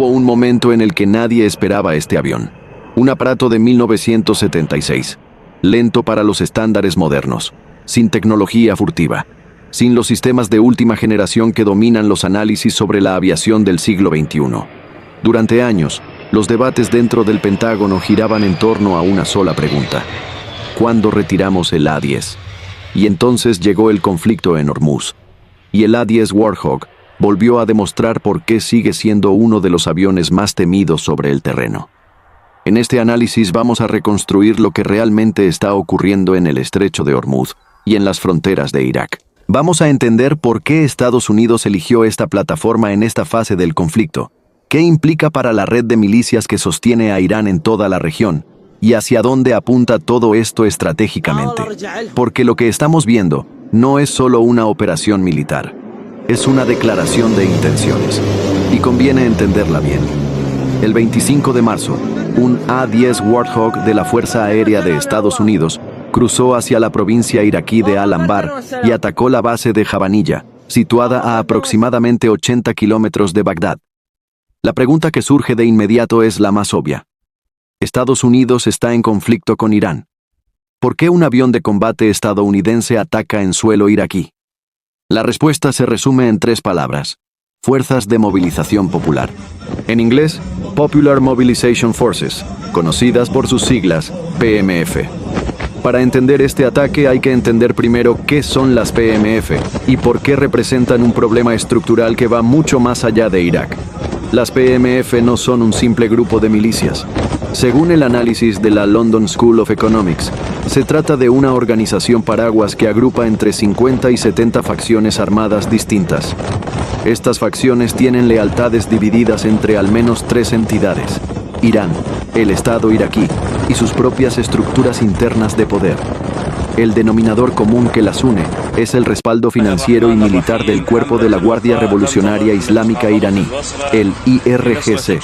Hubo un momento en el que nadie esperaba este avión. Un aparato de 1976, lento para los estándares modernos, sin tecnología furtiva, sin los sistemas de última generación que dominan los análisis sobre la aviación del siglo XXI. Durante años, los debates dentro del Pentágono giraban en torno a una sola pregunta: ¿cuándo retiramos el A-10? Y entonces llegó el conflicto en Hormuz, y el A-10 Warthog volvió a demostrar por qué sigue siendo uno de los aviones más temidos sobre el terreno. En este análisis vamos a reconstruir lo que realmente está ocurriendo en el estrecho de Hormuz y en las fronteras de Irak. Vamos a entender por qué Estados Unidos eligió esta plataforma en esta fase del conflicto, qué implica para la red de milicias que sostiene a Irán en toda la región, y hacia dónde apunta todo esto estratégicamente. Porque lo que estamos viendo no es solo una operación militar, es una declaración de intenciones, y conviene entenderla bien. El 25 de marzo, un A-10 Warthog de la Fuerza Aérea de Estados Unidos cruzó hacia la provincia iraquí de Al-Anbar y atacó la base de Jabanilla, situada a aproximadamente 80 kilómetros de Bagdad. La pregunta que surge de inmediato es la más obvia. Estados Unidos está en conflicto con Irán. ¿Por qué un avión de combate estadounidense ataca en suelo iraquí? La respuesta se resume en 3 palabras: Fuerzas de Movilización Popular. En inglés, Popular Mobilization Forces, conocidas por sus siglas PMF. Para entender este ataque hay que entender primero qué son las PMF y por qué representan un problema estructural que va mucho más allá de Irak. Las PMF no son un simple grupo de milicias. Según el análisis de la London School of Economics, se trata de una organización paraguas que agrupa entre 50 y 70 facciones armadas distintas. Estas facciones tienen lealtades divididas entre al menos 3 entidades: Irán, el Estado iraquí y sus propias estructuras internas de poder. El denominador común que las une es el respaldo financiero y militar del Cuerpo de la Guardia Revolucionaria Islámica iraní, el IRGC.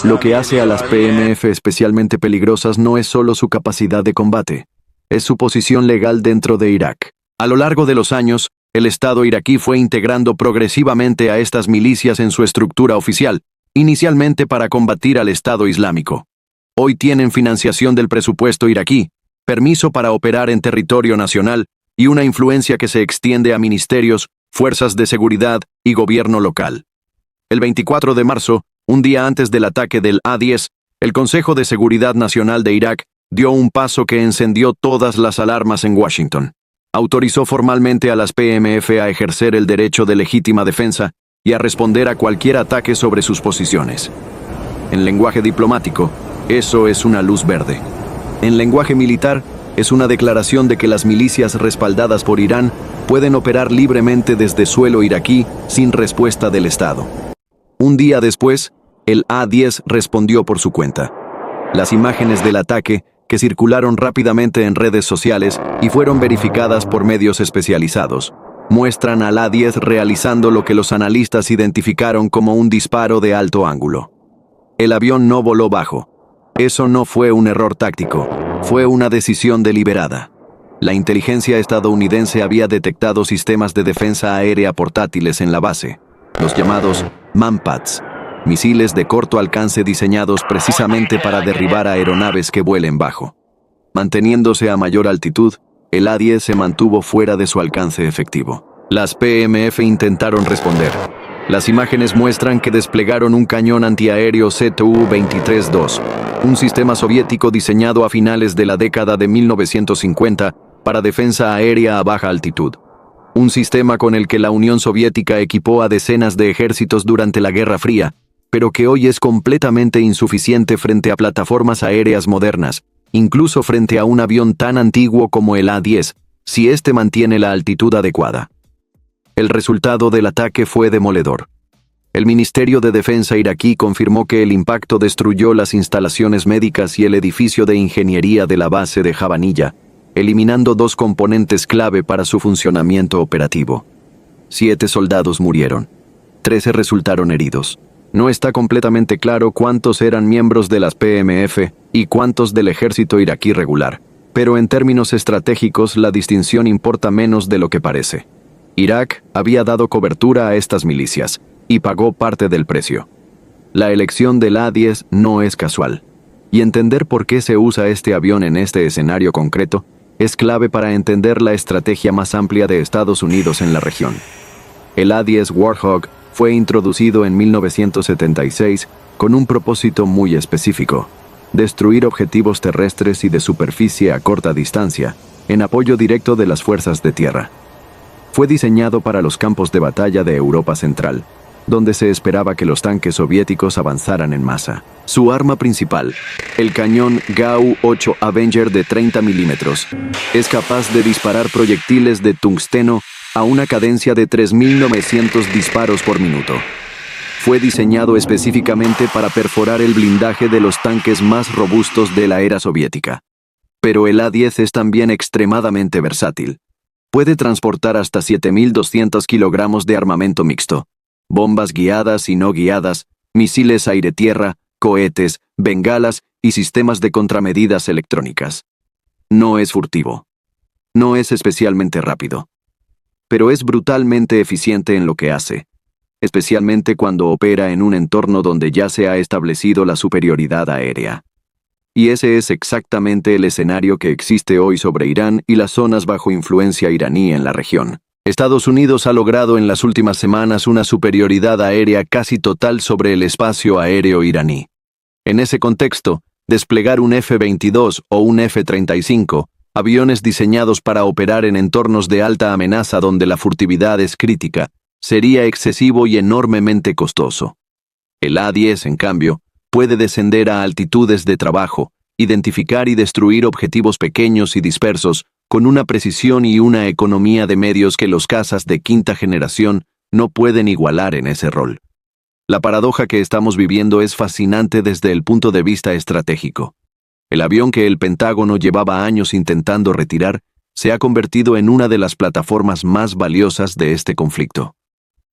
Lo que hace a las PMF especialmente peligrosas no es solo su capacidad de combate, es su posición legal dentro de Irak. A lo largo de los años, el Estado iraquí fue integrando progresivamente a estas milicias en su estructura oficial, inicialmente para combatir al Estado Islámico. Hoy tienen financiación del presupuesto iraquí, permiso para operar en territorio nacional y una influencia que se extiende a ministerios, fuerzas de seguridad y gobierno local. El 24 de marzo, un día antes del ataque del A-10, el Consejo de Seguridad Nacional de Irak dio un paso que encendió todas las alarmas en Washington. Autorizó formalmente a las PMF a ejercer el derecho de legítima defensa y a responder a cualquier ataque sobre sus posiciones. En lenguaje diplomático, eso es una luz verde. En lenguaje militar, es una declaración de que las milicias respaldadas por Irán pueden operar libremente desde suelo iraquí sin respuesta del Estado. Un día después, el A-10 respondió por su cuenta. Las imágenes del ataque, que circularon rápidamente en redes sociales y fueron verificadas por medios especializados, muestran al A-10 realizando lo que los analistas identificaron como un disparo de alto ángulo. El avión no voló bajo. Eso no fue un error táctico, fue una decisión deliberada. La inteligencia estadounidense había detectado sistemas de defensa aérea portátiles en la base, los llamados Manpads, misiles de corto alcance diseñados precisamente para derribar aeronaves que vuelen bajo. Manteniéndose a mayor altitud, el A-10 se mantuvo fuera de su alcance efectivo. Las PMF intentaron responder. Las imágenes muestran que desplegaron un cañón antiaéreo ZU-23-2, un sistema soviético diseñado a finales de la década de 1950 para defensa aérea a baja altitud. Un sistema con el que la Unión Soviética equipó a decenas de ejércitos durante la Guerra Fría, pero que hoy es completamente insuficiente frente a plataformas aéreas modernas, incluso frente a un avión tan antiguo como el A-10, si éste mantiene la altitud adecuada. El resultado del ataque fue demoledor. El Ministerio de Defensa iraquí confirmó que el impacto destruyó las instalaciones médicas y el edificio de ingeniería de la base de Jabanilla, eliminando 2 componentes clave para su funcionamiento operativo. 7 soldados murieron. 13 resultaron heridos. No está completamente claro cuántos eran miembros de las PMF y cuántos del ejército iraquí regular, pero en términos estratégicos la distinción importa menos de lo que parece. Irak había dado cobertura a estas milicias y pagó parte del precio. La elección del A-10 no es casual, y entender por qué se usa este avión en este escenario concreto es clave para entender la estrategia más amplia de Estados Unidos en la región. El A-10 Warthog fue introducido en 1976 con un propósito muy específico: destruir objetivos terrestres y de superficie a corta distancia, en apoyo directo de las fuerzas de tierra. Fue diseñado para los campos de batalla de Europa Central, donde se esperaba que los tanques soviéticos avanzaran en masa. Su arma principal, el cañón GAU-8 Avenger de 30 milímetros, es capaz de disparar proyectiles de tungsteno a una cadencia de 3.900 disparos por minuto. Fue diseñado específicamente para perforar el blindaje de los tanques más robustos de la era soviética. Pero el A-10 es también extremadamente versátil. Puede transportar hasta 7.200 kilogramos de armamento mixto, bombas guiadas y no guiadas, misiles aire-tierra, cohetes, bengalas y sistemas de contramedidas electrónicas. No es furtivo. No es especialmente rápido. Pero es brutalmente eficiente en lo que hace, especialmente cuando opera en un entorno donde ya se ha establecido la superioridad aérea. Y ese es exactamente el escenario que existe hoy sobre Irán y las zonas bajo influencia iraní en la región. Estados Unidos ha logrado en las últimas semanas una superioridad aérea casi total sobre el espacio aéreo iraní. En ese contexto, desplegar un F-22 o un F-35, aviones diseñados para operar en entornos de alta amenaza donde la furtividad es crítica, sería excesivo y enormemente costoso. El A-10, en cambio, puede descender a altitudes de trabajo, identificar y destruir objetivos pequeños y dispersos, con una precisión y una economía de medios que los cazas de quinta generación no pueden igualar en ese rol. La paradoja que estamos viviendo es fascinante desde el punto de vista estratégico. El avión que el Pentágono llevaba años intentando retirar se ha convertido en una de las plataformas más valiosas de este conflicto.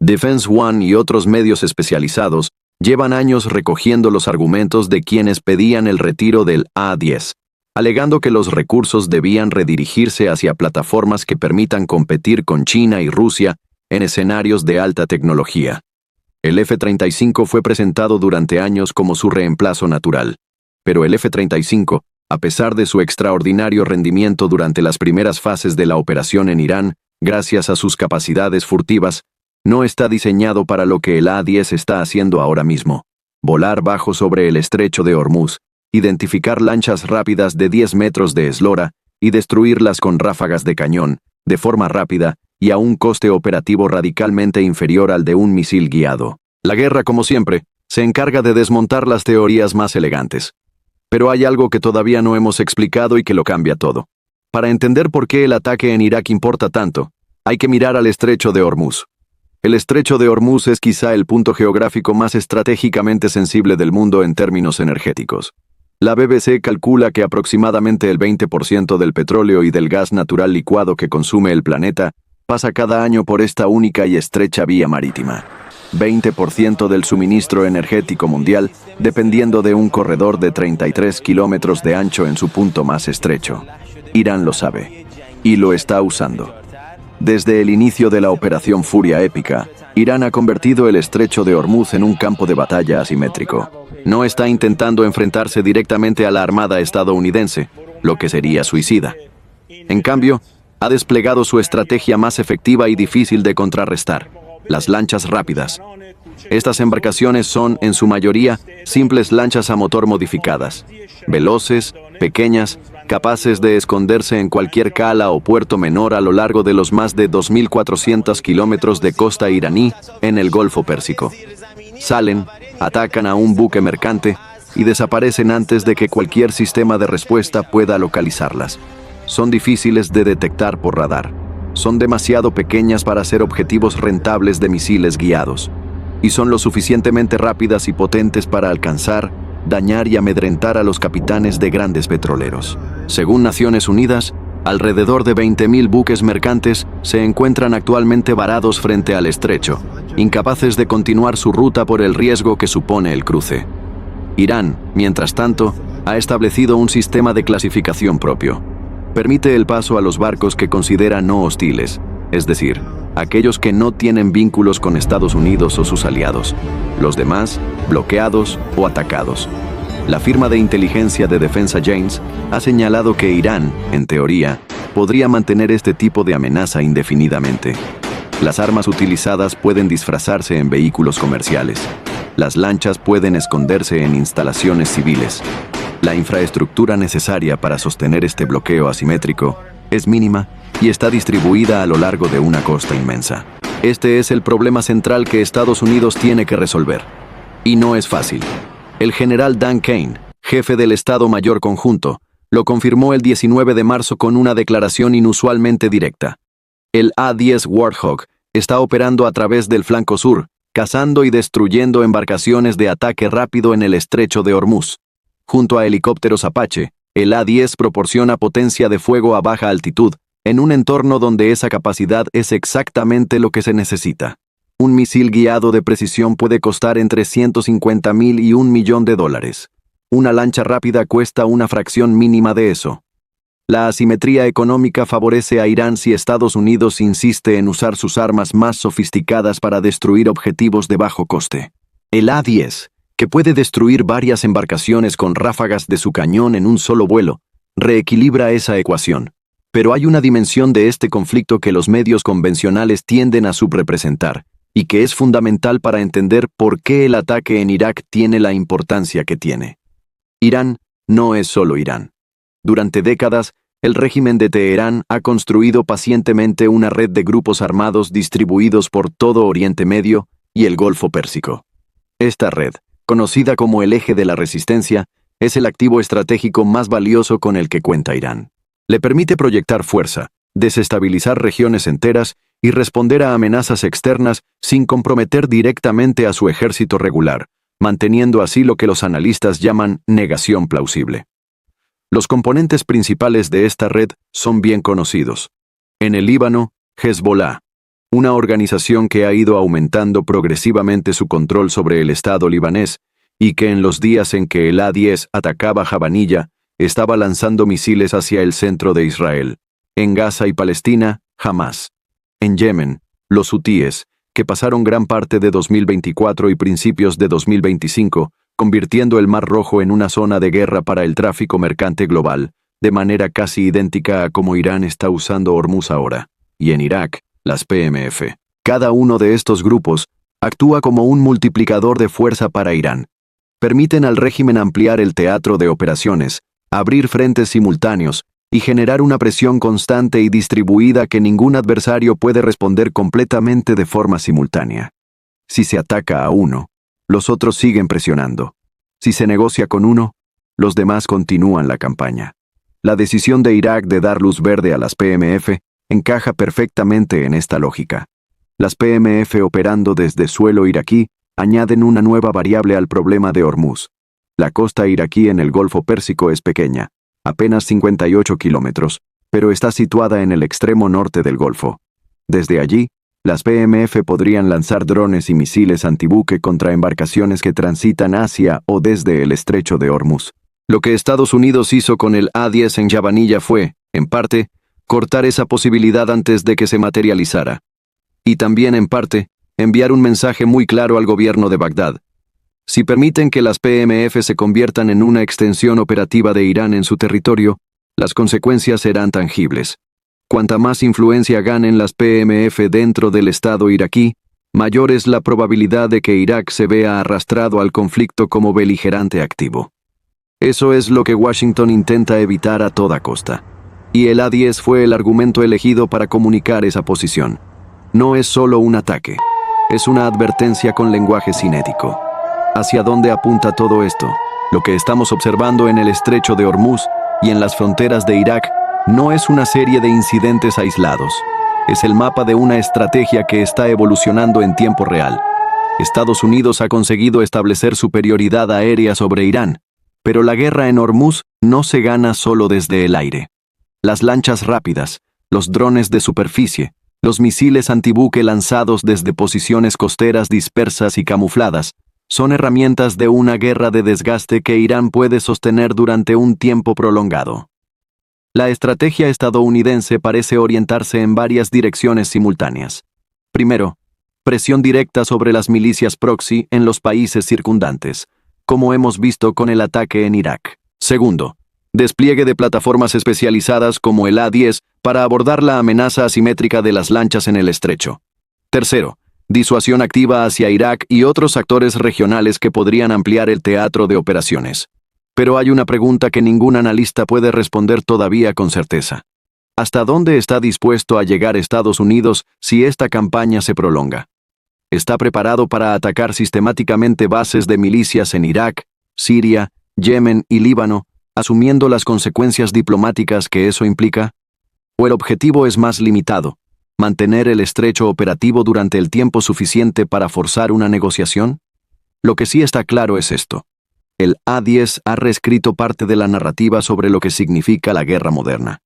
Defense One y otros medios especializados llevan años recogiendo los argumentos de quienes pedían el retiro del A-10, alegando que los recursos debían redirigirse hacia plataformas que permitan competir con China y Rusia en escenarios de alta tecnología. El F-35 fue presentado durante años como su reemplazo natural, pero el F-35, a pesar de su extraordinario rendimiento durante las primeras fases de la operación en Irán, gracias a sus capacidades furtivas, no está diseñado para lo que el A-10 está haciendo ahora mismo: volar bajo sobre el estrecho de Hormuz, identificar lanchas rápidas de 10 metros de eslora y destruirlas con ráfagas de cañón, de forma rápida y a un coste operativo radicalmente inferior al de un misil guiado. La guerra, como siempre, se encarga de desmontar las teorías más elegantes. Pero hay algo que todavía no hemos explicado y que lo cambia todo. Para entender por qué el ataque en Irak importa tanto, hay que mirar al estrecho de Hormuz. El estrecho de Hormuz es quizá el punto geográfico más estratégicamente sensible del mundo en términos energéticos. La BBC calcula que aproximadamente el 20% del petróleo y del gas natural licuado que consume el planeta pasa cada año por esta única y estrecha vía marítima. 20% del suministro energético mundial dependiendo de un corredor de 33 kilómetros de ancho en su punto más estrecho. Irán lo sabe, y lo está usando. Desde el inicio de la Operación Furia Épica, Irán ha convertido el estrecho de Hormuz en un campo de batalla asimétrico. No está intentando enfrentarse directamente a la armada estadounidense, lo que sería suicida. En cambio, ha desplegado su estrategia más efectiva y difícil de contrarrestar: las lanchas rápidas. Estas embarcaciones son, en su mayoría, simples lanchas a motor modificadas, veloces, pequeñas, capaces de esconderse en cualquier cala o puerto menor a lo largo de los más de 2.400 kilómetros de costa iraní en el Golfo Pérsico. Salen, atacan a un buque mercante y desaparecen antes de que cualquier sistema de respuesta pueda localizarlas. Son difíciles de detectar por radar. Son demasiado pequeñas para ser objetivos rentables de misiles guiados. Y son lo suficientemente rápidas y potentes para alcanzar, dañar y amedrentar a los capitanes de grandes petroleros. Según Naciones Unidas, alrededor de 20.000 buques mercantes se encuentran actualmente varados frente al estrecho, incapaces de continuar su ruta por el riesgo que supone el cruce. Irán, mientras tanto, ha establecido un sistema de clasificación propio. Permite el paso a los barcos que considera no hostiles, es decir, aquellos que no tienen vínculos con Estados Unidos o sus aliados, los demás, bloqueados o atacados. La firma de inteligencia de defensa Janes ha señalado que Irán, en teoría, podría mantener este tipo de amenaza indefinidamente. Las armas utilizadas pueden disfrazarse en vehículos comerciales. Las lanchas pueden esconderse en instalaciones civiles. La infraestructura necesaria para sostener este bloqueo asimétrico es mínima y está distribuida a lo largo de una costa inmensa. Este es el problema central que Estados Unidos tiene que resolver. Y no es fácil. El general Dan Kane, jefe del Estado Mayor Conjunto, lo confirmó el 19 de marzo con una declaración inusualmente directa. El A-10 Warthog está operando a través del flanco sur, cazando y destruyendo embarcaciones de ataque rápido en el estrecho de Hormuz. Junto a helicópteros Apache, el A-10 proporciona potencia de fuego a baja altitud, en un entorno donde esa capacidad es exactamente lo que se necesita. Un misil guiado de precisión puede costar entre $150,000 y $1 millón. Una lancha rápida cuesta una fracción mínima de eso. La asimetría económica favorece a Irán si Estados Unidos insiste en usar sus armas más sofisticadas para destruir objetivos de bajo coste. El A-10, que puede destruir varias embarcaciones con ráfagas de su cañón en un solo vuelo, reequilibra esa ecuación. Pero hay una dimensión de este conflicto que los medios convencionales tienden a subrepresentar, y que es fundamental para entender por qué el ataque en Irak tiene la importancia que tiene. Irán no es solo Irán. Durante décadas, el régimen de Teherán ha construido pacientemente una red de grupos armados distribuidos por todo Oriente Medio y el Golfo Pérsico. Esta red, conocida como el Eje de la Resistencia, es el activo estratégico más valioso con el que cuenta Irán. Le permite proyectar fuerza, desestabilizar regiones enteras y responder a amenazas externas sin comprometer directamente a su ejército regular, manteniendo así lo que los analistas llaman negación plausible. Los componentes principales de esta red son bien conocidos. En el Líbano, Hezbollah, una organización que ha ido aumentando progresivamente su control sobre el Estado libanés y que en los días en que el A-10 atacaba Jabanilla, estaba lanzando misiles hacia el centro de Israel. En Gaza y Palestina, Hamás. En Yemen, los hutíes, que pasaron gran parte de 2024 y principios de 2025, convirtiendo el Mar Rojo en una zona de guerra para el tráfico mercante global, de manera casi idéntica a como Irán está usando Hormuz ahora. Y en Irak, las PMF. Cada uno de estos grupos actúa como un multiplicador de fuerza para Irán. Permiten al régimen ampliar el teatro de operaciones, abrir frentes simultáneos y generar una presión constante y distribuida que ningún adversario puede responder completamente de forma simultánea. Si se ataca a uno, los otros siguen presionando. Si se negocia con uno, los demás continúan la campaña. La decisión de Irak de dar luz verde a las PMF encaja perfectamente en esta lógica. Las PMF operando desde suelo iraquí añaden una nueva variable al problema de Hormuz. La costa iraquí en el Golfo Pérsico es pequeña, apenas 58 kilómetros, pero está situada en el extremo norte del Golfo. Desde allí, las PMF podrían lanzar drones y misiles antibuque contra embarcaciones que transitan hacia o desde el estrecho de Hormuz. Lo que Estados Unidos hizo con el A-10 en Jabanilla fue, en parte, cortar esa posibilidad antes de que se materializara. Y también, en parte, enviar un mensaje muy claro al gobierno de Bagdad. Si permiten que las PMF se conviertan en una extensión operativa de Irán en su territorio, las consecuencias serán tangibles. Cuanta más influencia ganen las PMF dentro del Estado iraquí, mayor es la probabilidad de que Irak se vea arrastrado al conflicto como beligerante activo. Eso es lo que Washington intenta evitar a toda costa. Y el A-10 fue el argumento elegido para comunicar esa posición. No es solo un ataque, es una advertencia con lenguaje cinético. ¿Hacia dónde apunta todo esto? Lo que estamos observando en el estrecho de Hormuz y en las fronteras de Irak no es una serie de incidentes aislados. Es el mapa de una estrategia que está evolucionando en tiempo real. Estados Unidos ha conseguido establecer superioridad aérea sobre Irán, pero la guerra en Hormuz no se gana solo desde el aire. Las lanchas rápidas, los drones de superficie, los misiles antibuque lanzados desde posiciones costeras dispersas y camufladas, son herramientas de una guerra de desgaste que Irán puede sostener durante un tiempo prolongado. La estrategia estadounidense parece orientarse en varias direcciones simultáneas. Primero, presión directa sobre las milicias proxy en los países circundantes, como hemos visto con el ataque en Irak. Segundo, despliegue de plataformas especializadas como el A-10 para abordar la amenaza asimétrica de las lanchas en el estrecho. Tercero, disuasión activa hacia Irak y otros actores regionales que podrían ampliar el teatro de operaciones. Pero hay una pregunta que ningún analista puede responder todavía con certeza. ¿Hasta dónde está dispuesto a llegar Estados Unidos si esta campaña se prolonga? ¿Está preparado para atacar sistemáticamente bases de milicias en Irak, Siria, Yemen y Líbano, asumiendo las consecuencias diplomáticas que eso implica? ¿O el objetivo es más limitado, mantener el estrecho operativo durante el tiempo suficiente para forzar una negociación? Lo que sí está claro es esto. El A-10 ha reescrito parte de la narrativa sobre lo que significa la guerra moderna.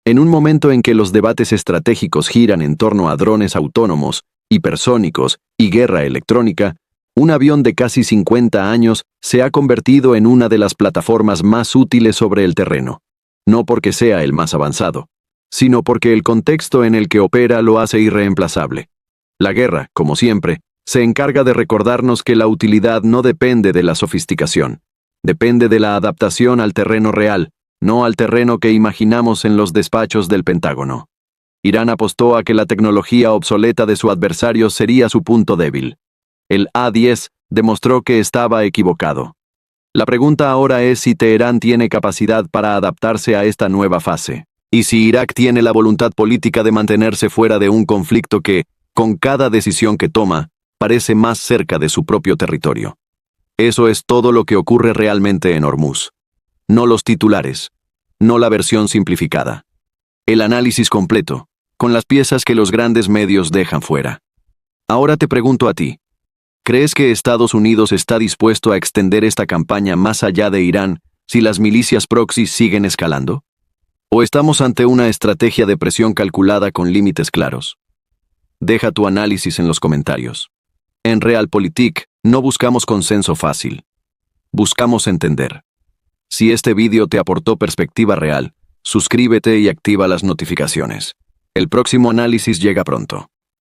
En un momento en que los debates estratégicos giran en torno a drones autónomos, hipersónicos y guerra electrónica, un avión de casi 50 años se ha convertido en una de las plataformas más útiles sobre el terreno, no porque sea el más avanzado, sino porque el contexto en el que opera lo hace irreemplazable. La guerra, como siempre, se encarga de recordarnos que la utilidad no depende de la sofisticación, depende de la adaptación al terreno real, no al terreno que imaginamos en los despachos del Pentágono. Irán apostó a que la tecnología obsoleta de su adversario sería su punto débil. El A-10 demostró que estaba equivocado. La pregunta ahora es si Teherán tiene capacidad para adaptarse a esta nueva fase, y si Irak tiene la voluntad política de mantenerse fuera de un conflicto que, con cada decisión que toma, parece más cerca de su propio territorio. Eso es todo lo que ocurre realmente en Hormuz. No los titulares, no la versión simplificada. El análisis completo, con las piezas que los grandes medios dejan fuera. Ahora te pregunto a ti, ¿crees que Estados Unidos está dispuesto a extender esta campaña más allá de Irán si las milicias proxy siguen escalando? ¿O estamos ante una estrategia de presión calculada con límites claros? Deja tu análisis en los comentarios. En Realpolitik no buscamos consenso fácil. Buscamos entender. Si este vídeo te aportó perspectiva real, suscríbete y activa las notificaciones. El próximo análisis llega pronto.